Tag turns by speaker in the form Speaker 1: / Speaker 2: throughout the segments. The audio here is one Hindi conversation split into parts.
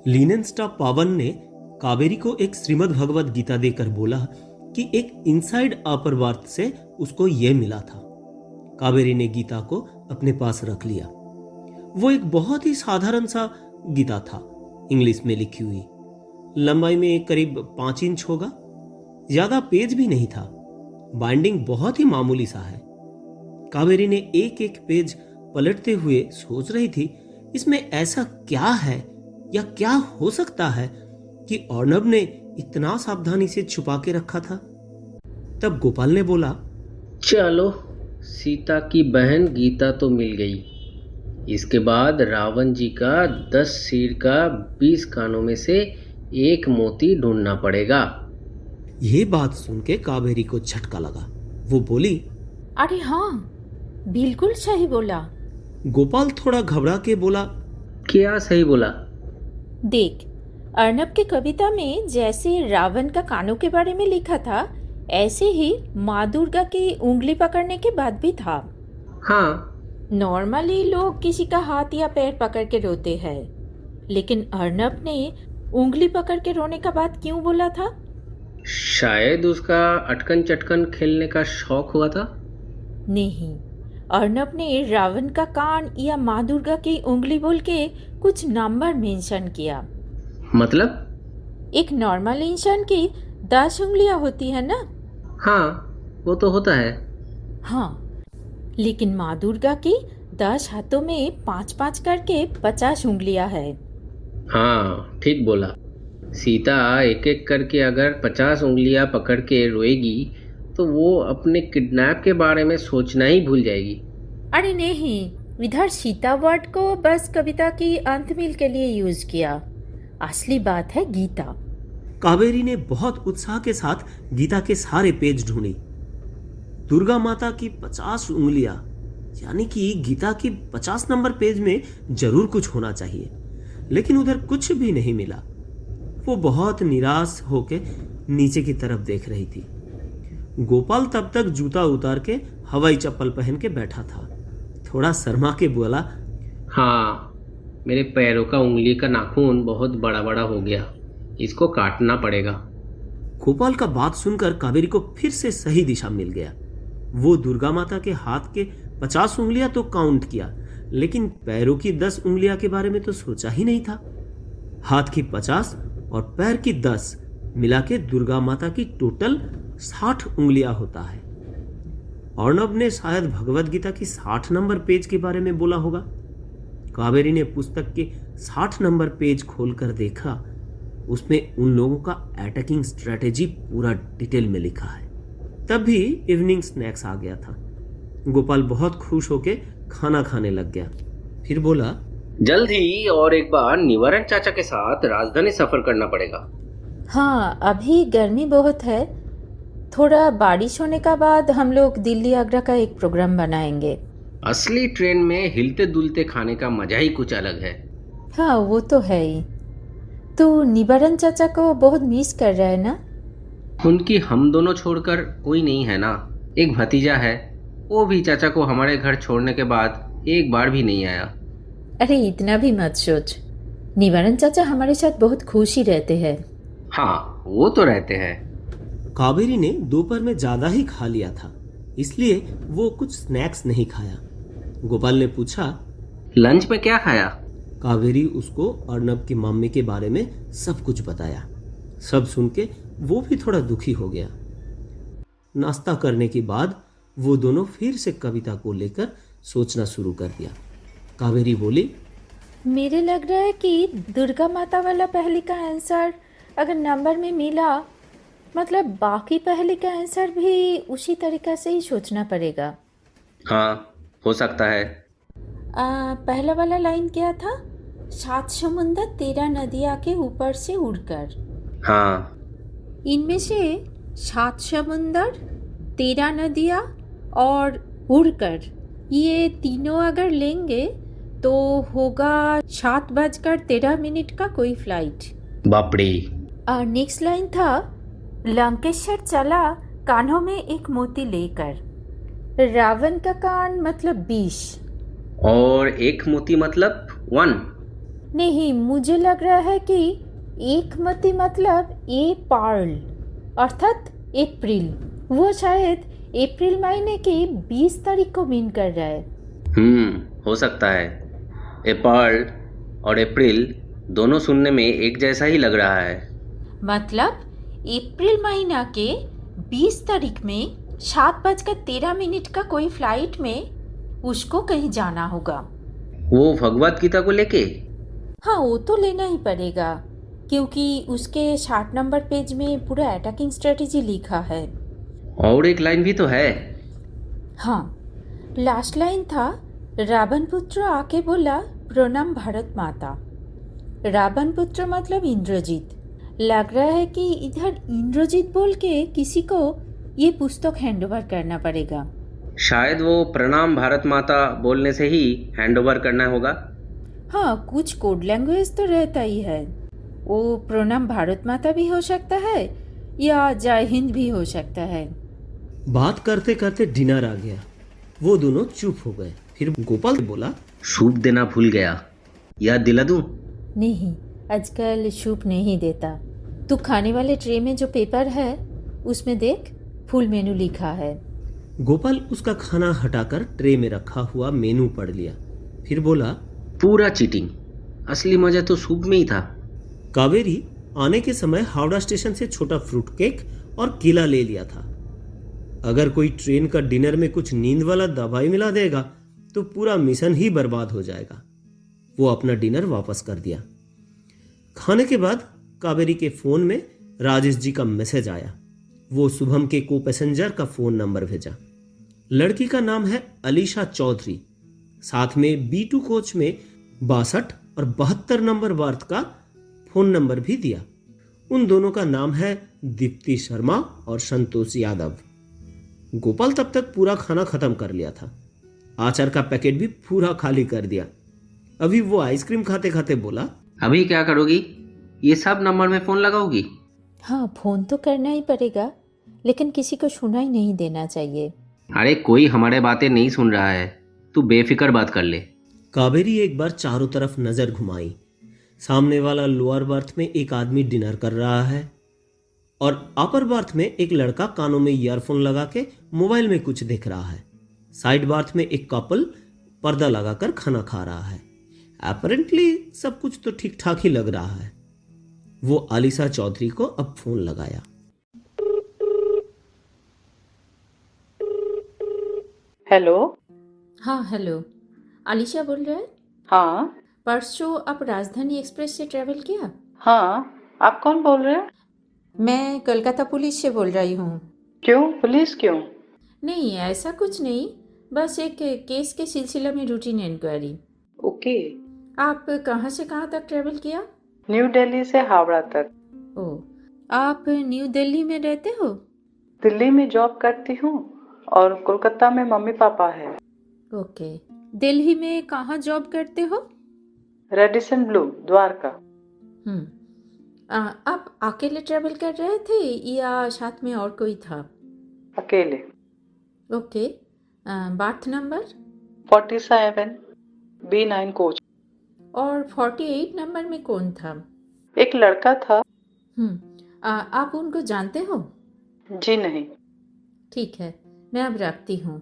Speaker 1: लीनेंस्टा पावन ने कावेरी को एक श्रीमद् भगवद गीता देकर बोला कि एक इनसाइड अपर वर्थ से उसको यह मिला था। कावेरी ने गीता को अपने पास रख लिया। वो एक बहुत ही साधारण सा गीता था, इंग्लिश में लिखी हुई, लंबाई में करीब 5 इंच होगा, ज्यादा पेज भी नहीं था, बाइंडिंग बहुत ही मामूली सा है। कावेरी ने एक एक पेज पलटते हुए सोच रही थी, इसमें ऐसा क्या है या क्या हो सकता है कि अर्णब ने इतना सावधानी से छुपा के रखा था। तब गोपाल ने बोला,
Speaker 2: चलो, सीता की बहन गीता तो मिल गई। इसके बाद रावण जी का 10 सिर का 20 कानों में से एक मोती ढूंढना पड़ेगा।
Speaker 1: यह बात सुन के कावेरी को झटका लगा। वो बोली,
Speaker 3: अरे हाँ, बिल्कुल सही बोला।
Speaker 1: गोपाल थोड़ा घबरा के बोला,
Speaker 2: क्या सही बोला?
Speaker 3: देख, अर्णब की कविता में जैसे रावण का कानों के बारे में लिखा था, ऐसे ही माँ दुर्गा की उंगली पकड़ने के बाद भी था।
Speaker 2: हाँ,
Speaker 3: नॉर्मली लोग किसी का हाथ या पैर पकड़ के रोते हैं, लेकिन अर्णब ने उंगली पकड़ के रोने का बात क्यों बोला था?
Speaker 2: शायद उसका अटकन चटकन खेलने का शौक हुआ था।
Speaker 3: नहीं, अर्णब ने रावण का कान या माँ दुर्गा की उंगली बोल के कुछ नंबर मेंशन किया।
Speaker 2: मतलब?
Speaker 3: एक नॉर्मल इंसान की 10 उंगलियां होती है ना?
Speaker 2: हाँ, वो तो होता है।
Speaker 3: हाँ, लेकिन माँ दुर्गा की 10 हाथों में 5-5 करके 50 उंगलियां है।
Speaker 2: हाँ, ठीक बोला। सीता एक एक करके अगर 50 उंगलियां पकड़ के रोएगी तो वो अपने किडनैप के बारे में सोचना ही भूल जाएगी।
Speaker 3: अरे नहीं, इधर सीता वर्ड को बस कविता की अंत मिल के लिए यूज किया। असली बात है गीता।
Speaker 1: कावेरी ने बहुत उत्साह के साथ गीता के सारे पेज ढूंढी। दुर्गा माता की 50 उंगलियां, यानी कि गीता की 50 नंबर पेज में जरूर कुछ होना चाहिए, लेकिन उधर कुछ भी नहीं मिला। वो बहुत निराश होके नीचे की तरफ देख रही थी। गोपाल तब तक जूता उतार के हवाई चप्पल पहन के बैठा था। थोड़ा शर्मा के बोला,
Speaker 2: हाँ, मेरे पैरों का उंगली का नाखून बहुत बड़ा बड़ा हो गया, इसको काटना पड़ेगा।
Speaker 1: गोपाल का बात सुनकर कावेरी को फिर से सही दिशा मिल गया। वो दुर्गा माता के हाथ के 50 उंगलियां तो काउंट किया, लेकिन पैरों की 10 उंगलियां के बारे में तो सोचा ही नहीं था। हाथ की 50 और पैर की 10 मिला के दुर्गा माता की टोटल 60 उंगलियां होता है। अर्णब ने शायद भगवद गीता की 60 नंबर पेज के बारे में बोला होगा। कावेरी ने पुस्तक के 60 नंबर पेज खोलकर देखा। उसमें उन लोगों का अटैकिंग स्ट्रेटेजी पूरा डिटेल में लिखा है। तभी इवनिंग स्नैक्स आ गया था। गोपाल बहुत खुश होके खाना खाने लग गया। फिर बोला,
Speaker 2: जल्द ही और एक बार निवारण चाचा के साथ राजधानी सफर करना पड़ेगा।
Speaker 3: हाँ, अभी गर्मी बहुत है। थोड़ा बारिश होने का बाद हम लोग दिल्ली आगरा का एक प्रोग्राम बनाएंगे।
Speaker 2: असली ट्रेन में हिलते दुलते खाने का मजा ही कुछ अलग है।
Speaker 3: हाँ, वो तो है ही। तो निवारण चाचा को बहुत मिस कर रहा है ना?
Speaker 2: उनकी हम दोनों छोड़कर कोई नहीं है ना। एक भतीजा है, वो भी चाचा को हमारे घर छोड़ने के बाद एक बार भी नहीं आया।
Speaker 3: अरे इतना भी मत सोच। निवारण चाचा हमारे साथ बहुत खुश ही रहते हैं।
Speaker 2: हाँ, वो तो रहते हैं।
Speaker 1: कावेरी ने दोपहर में ज्यादा ही खा लिया था, इसलिए वो कुछ स्नैक्स नहीं खाया। गोपाल ने पूछा,
Speaker 2: लंच में क्या खाया?
Speaker 1: कावेरी उसको अर्णब की मम्मी के बारे में सब कुछ बताया। सब सुन के वो भी थोड़ा दुखी हो गया। नाश्ता करने के बाद वो दोनों फिर से कविता को लेकर सोचना शुरू कर दिया। कावेरी बोली,
Speaker 3: मेरे लग रहा है कि दुर्गा माता वाला पहले का आंसर अगर नंबर में मिला, मतलब बाकी पहले का आंसर भी उसी तरीका से ही सोचना पड़ेगा।
Speaker 2: हाँ, हो सकता है।
Speaker 3: पहला वाला लाइन क्या था? 7 समुंदर 13 नदियाँ के ऊपर से उड़कर।
Speaker 2: हाँ,
Speaker 3: इनमें से 7 समुंदर, 13 नदियाँ और उड़कर, ये तीनों अगर लेंगे तो होगा 7:13 का कोई फ्लाइट।
Speaker 2: बापड़ी।
Speaker 3: नेक्स्ट लाइन था, लंकेश्वर चला कान्हों में एक मोती लेकर। रावण का कान मतलब 20
Speaker 2: और एक मोती मतलब 1।
Speaker 3: नहीं, मुझे लग रहा है कि एक मती मतलब ए पार्ल अर्थात अप्रैल। वो शायद अप्रैल महीने की 20 तारीख को मीन कर रहा है।
Speaker 2: हो सकता है। एपर्ल और अप्रैल दोनों सुनने में एक जैसा ही लग रहा है।
Speaker 3: मतलब अप्रैल महीना के 20 तारीख में 7:13 का कोई फ्लाइट में उसको कहीं जाना होगा।
Speaker 2: वो भगवत गीता को लेके?
Speaker 3: हाँ, वो तो लेना ही पड़ेगा क्योंकि उसके 60 नंबर पेज में पूरा अटैकिंग स्ट्रेटेजी लिखा है।
Speaker 2: और एक लाइन भी तो है।
Speaker 3: हाँ, लास्ट लाइन था, रावण पुत्र आके बोला प्रणाम भारत माता। रावण पुत्र मतलब इंद्रजीत। लग रहा है कि इधर इंद्रजीत बोल के किसी को ये पुस्तक हैंडओवर करना पड़ेगा।
Speaker 2: शायद वो प्रणाम भारत माता बोलने से ही हैंडओवर करना होगा।
Speaker 3: हाँ, कुछ कोड लैंग्वेज तो रहता ही है। वो प्रणाम भारत माता भी हो सकता है या जय हिंद भी हो सकता है।
Speaker 1: बात करते करते डिनर आ गया। वो दोनों चुप हो गए। फिर गोपाल बोला,
Speaker 2: सूप देना भूल गया, याद दिला दूं?
Speaker 3: नहीं, आजकल सूप नहीं देता। तू खाने वाले ट्रे में जो पेपर है उसमें देख, फुल मेनू लिखा है।
Speaker 1: गोपाल उसका खाना हटाकर ट्रे में रखा हुआ मेनू पढ़ लिया। फिर बोला,
Speaker 2: पूरा चीटिंग। असली मजा तो सूप में ही था।
Speaker 1: कावेरी आने के समय हावड़ा स्टेशन से छोटा फ्रूट केक और केला ले लिया था। अगर कोई ट्रेन का डिनर में कुछ नींद वाला दवाई मिला देगा तो पूरा मिशन ही बर्बाद हो जाएगा। वो अपना डिनर वापस कर दिया। खाने के बाद कावेरी के फोन में राजेश जी का मैसेज आया। वो शुभम के को पैसेंजर का फोन नंबर भेजा। लड़की का नाम है अलीशा चौधरी। साथ में B2 कोच में 62 और 72 नंबर बर्थ का फोन नंबर भी दिया। उन दोनों का नाम है दीप्ति शर्मा और संतोष यादव। गोपाल तब तक पूरा खाना खत्म कर लिया था। आचार का पैकेट भी पूरा खाली कर दिया। अभी वो आइसक्रीम खाते खाते बोला,
Speaker 2: अभी क्या करोगी? ये सब नंबर में फोन लगाओगी?
Speaker 3: हाँ, फोन तो करना ही पड़ेगा, लेकिन किसी को सुनाई नहीं देना चाहिए।
Speaker 2: अरे कोई हमारे बातें नहीं सुन रहा है, तू बेफिक्र बात कर ले।
Speaker 1: कावेरी एक बार चारों तरफ नजर घुमाई। सामने वाला लोअर बर्थ में एक आदमी डिनर कर रहा है और अपर बर्थ में एक लड़का कानों में ईयरफोन लगा के मोबाइल में कुछ देख रहा है। साइड बर्थ में एक कपल पर्दा लगाकर खाना खा रहा है। अपेरेंटली सब कुछ तो ठीक ठाक ही लग रहा है। वो आलिशा चौधरी को अब फोन लगाया।
Speaker 4: हेलो।
Speaker 3: हाँ, हेलो, आलिशा बोल रहे हैं?
Speaker 4: हाँ
Speaker 3: परसों आप राजधानी एक्सप्रेस से ट्रैवल किया?
Speaker 4: हाँ, आप कौन बोल रहे हैं?
Speaker 3: मैं कोलकाता पुलिस से बोल रही हूँ।
Speaker 4: क्यों? पुलिस क्यों?
Speaker 3: नहीं, ऐसा कुछ नहीं, बस एक केस के सिलसिला में रूटीन इंक्वायरी।
Speaker 4: ओके।
Speaker 3: आप कहाँ से कहाँ तक ट्रैवल किया?
Speaker 4: न्यू दिल्ली से हावड़ा तक।
Speaker 3: ओह, आप न्यू दिल्ली में रहते हो?
Speaker 4: दिल्ली में जॉब करती हूँ और कोलकाता में मम्मी पापा है।
Speaker 3: ओके, दिल्ली में कहाँ जॉब करते हो?
Speaker 4: Radisson Blu, Dwarka.
Speaker 3: आप अकेले ट्रैवल कर रहे थे या साथ में और कोई था?
Speaker 4: अकेले।
Speaker 3: Okay, birth number?
Speaker 4: 47 B9 coach.
Speaker 3: और 48 नंबर में कौन था?
Speaker 4: एक लड़का था।
Speaker 3: आप उनको जानते हो?
Speaker 4: जी नहीं।
Speaker 3: ठीक है, मैं अब रखती हूँ,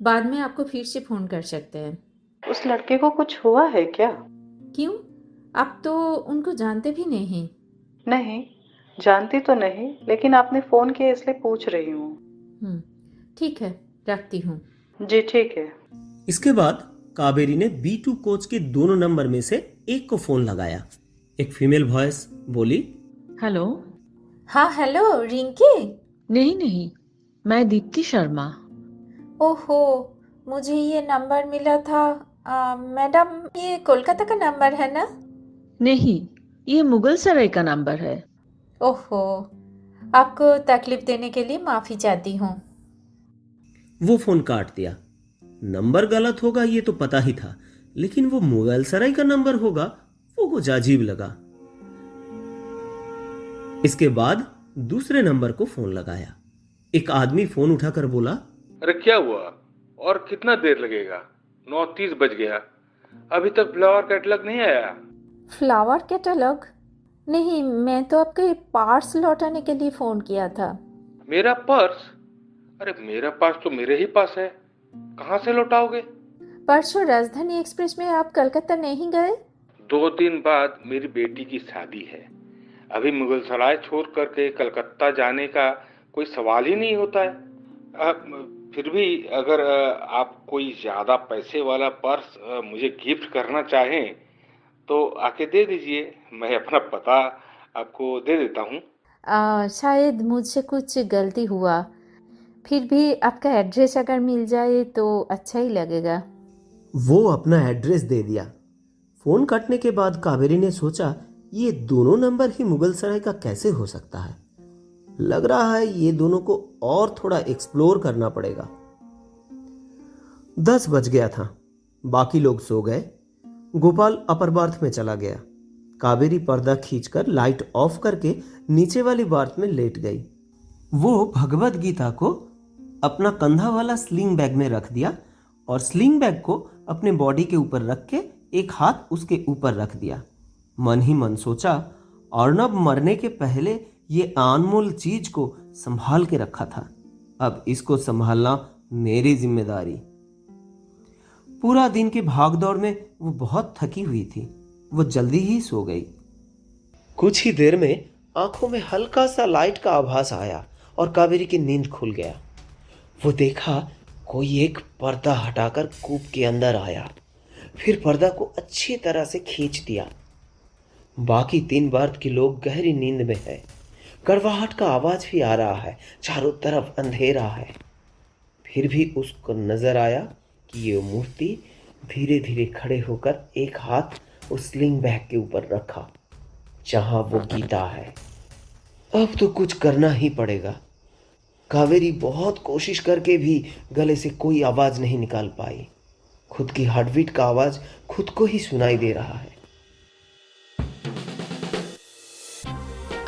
Speaker 3: बाद में आपको फिर से फ़ोन कर सकते हैं।
Speaker 4: उस लड़के को कुछ हुआ है क्या?
Speaker 3: क्यों? आप तो उनको जानते भी नहीं।
Speaker 4: नहीं, जानती तो नहीं, लेकिन आपने फ़ोन किया इसलिए पूछ रही हूँ।
Speaker 3: ठीक है, रखती हूँ।
Speaker 4: जी ठीक है।
Speaker 1: इसके बाद कावेरी ने B2 कोच के दोनों नंबर में से एक को फोन लगाया। एक फीमेल वॉइस बोली,
Speaker 5: हेलो।
Speaker 3: हाँ, हेलो रिंकी।
Speaker 5: नहीं नहीं, मैं दीप्ति शर्मा।
Speaker 3: ओहो, मुझे ये नंबर मिला था। मैडम, ये कोलकाता का नंबर है ना?
Speaker 5: नहीं, ये मुगल सराय का नंबर है।
Speaker 3: ओहो, आपको तकलीफ देने के लिए माफ़ी चाहती हूँ।
Speaker 1: वो फोन काट दिया। नंबर गलत होगा ये तो पता ही था, लेकिन वो मुगल सराय का नंबर होगा वो कुछ अजीब लगा। इसके बाद दूसरे नंबर को फोन लगाया। एक आदमी फोन उठाकर बोला,
Speaker 6: अरे क्या हुआ और कितना देर लगेगा? 9:30 बज गया, अभी तक फ्लावर कैटलॉग नहीं आया।
Speaker 3: Flower catalogue? नहीं, मैं तो आपके पार्स लौटाने के लिए फ़ोन किया था।
Speaker 6: मेरा पर्स? अरे मेरा पर्स तो मेरे ही पास है, कहाँ से लौटाओगे?
Speaker 3: परसों राजधानी एक्सप्रेस में आप कलकत्ता नहीं गए?
Speaker 6: 2 दिन बाद मेरी बेटी की शादी है। अभी मुगलसराय छोड़ करके कलकत्ता जाने का कोई सवाल ही नहीं होता है। फिर भी अगर आप कोई ज़्यादा पैसे वाला पर्स मुझे गिफ्ट करना चाहें तो आके दे दीजिए, मैं अपना पता आपको दे देता हूँ।
Speaker 3: शायद मुझसे कुछ गलती हुआ, फिर भी आपका एड्रेस अगर मिल जाए तो अच्छा ही लगेगा।
Speaker 1: वो अपना एड्रेस दे दिया। फोन कटने के बाद कावेरी ने सोचा, ये दोनों नंबर ही मुगलसराय का कैसे हो सकता है। लग रहा है ये दोनों को और थोड़ा एक्सप्लोर करना पड़ेगा। 10 बज गया था, बाकी लोग सो गए। गोपाल अपर बार्थ में चला गया। कावेरी पर्दा खींचकर लाइट ऑफ करके नीचे वाली बार्थ में लेट गई। वो भगवत गीता को अपना कंधा वाला स्लिंग बैग में रख दिया और स्लिंग बैग को अपने बॉडी के ऊपर रख के एक हाथ उसके ऊपर रख दिया। मन ही मन सोचा, अर्नब मरने के पहले ये अनमोल चीज को संभाल के रखा था, अब इसको संभालना मेरी जिम्मेदारी। पूरा दिन की भागदौड़ में वो बहुत थकी हुई थी। वो जल्दी ही सो गई। कुछ ही देर में आंखों में हल्का सा लाइट का आभास आया और कावेरी की नींद खुल गया। वो देखा कोई एक पर्दा हटाकर कूप के अंदर आया, फिर पर्दा को अच्छी तरह से खींच दिया। बाकी 3 बार्थ के लोग गहरी नींद में है। कड़वाहट का आवाज भी आ रहा है, चारों तरफ अंधेरा है। फिर भी उसको नजर आया कि ये मूर्ति धीरे धीरे खड़े होकर एक हाथ उस स्लिंग बैग के ऊपर रखा जहां वो गीता है। अब तो कुछ करना ही पड़ेगा। कावेरी बहुत कोशिश करके भी गले से कोई आवाज नहीं निकाल पाई। खुद की हार्टबीट का आवाज खुद को ही सुनाई दे रहा है।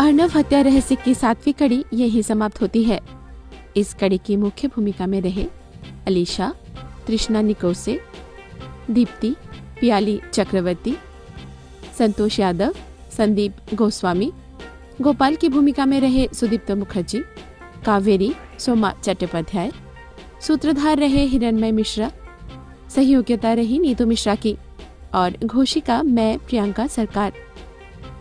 Speaker 7: अर्नब हत्या रहस्य की 7वीं कड़ी यही समाप्त होती है। इस कड़ी की मुख्य भूमिका में रहे अलीशा, तृष्णा निकोसे, दीप्ति, पियाली चक्रवर्ती, संतोष यादव, संदीप गोस्वामी। गोपाल की भूमिका में रहे सुदीप्त मुखर्जी, कावेरी सोमा चट्टोपाध्याय। सूत्रधार रहे हिरण्मय मिश्रा। सहयोगिता रही नीतू मिश्रा की और घोषिका मैं प्रियंका सरकार।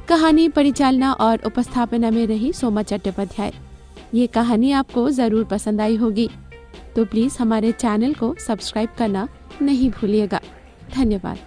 Speaker 7: कहानी परिचालना और उपस्थापना में रही सोमा चट्टोपाध्याय। ये कहानी आपको जरूर पसंद आई होगी, तो प्लीज हमारे चैनल को सब्सक्राइब करना नहीं भूलिएगा। धन्यवाद।